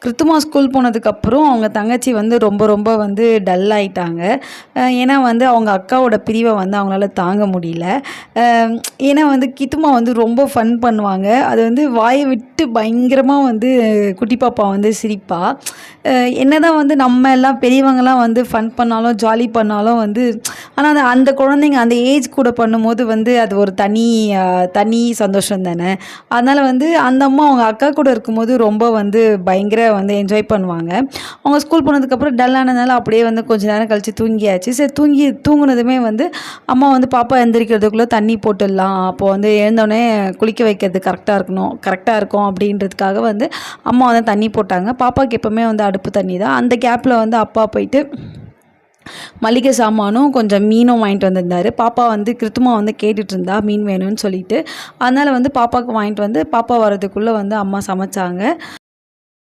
கிருத்துமா school போனதுக்கப்புறம் அவங்க தங்கச்சி வந்து ரொம்ப ரொம்ப வந்து டல் ஆயிட்டாங்க. ஏன்னா வந்து அவங்க அக்காவோட பிரிவை வந்து அவங்களால தாங்க முடியல. ஏன்னா வந்து கித்துமா வந்து ரொம்ப ஃபன் பண்ணுவாங்க. அது வந்து வாயை விட்டு பயங்கரமாக வந்து குட்டி பாப்பா வந்து சிரிப்பா. என்னதான் வந்து நம்ம எல்லாம் பெரியவங்கலாம் வந்து ஃபன் பண்ணாலும் ஜாலி பண்ணாலும் வந்து ஆனால் அந்த குழந்தைங்க அந்த ஏஜ் கூட பண்ணும்போது வந்து அது ஒரு தனி சந்தோஷம் தானே. அதனால் வந்து அந்த அம்மா அவங்க அக்கா கூட இருக்கும்போது ரொம்ப வந்து பயங்கர வந்து என்ஜாய் பண்ணுவாங்க. அவங்க ஸ்கூல் போனதுக்கப்புறம் டல் ஆனதுனால அப்படியே வந்து கொஞ்ச நேரம் கழித்து தூங்கியாச்சு. சரி தூங்குனதுமே வந்து அம்மா வந்து பாப்பா எந்திரிக்கிறதுக்குள்ளே தண்ணி போட்டுடலாம், அப்போ வந்து எழுந்தோடனே குளிக்க வைக்கிறது கரெக்டாக இருக்கும் அப்படின்றதுக்காக வந்து அம்மா வந்து தண்ணி போட்டாங்க. பாப்பாவுக்கு எப்போவுமே வந்து அடுப்பு தண்ணி தான். அந்த கேப்பில் வந்து அப்பா போயிட்டு மளிகை சாமானும் கொஞ்சம் மீனும் வாங்கிட்டு வந்திருந்தாரு. பாப்பா வந்து கிருத்துமா வந்து கேட்டுட்டு இருந்தா மீன் வேணும்னு சொல்லிட்டு. அதனால் வந்து பாப்பாவுக்கு வாங்கிட்டு வந்து பாப்பா வரதுக்குள்ளே வந்து அம்மா சமைச்சாங்க.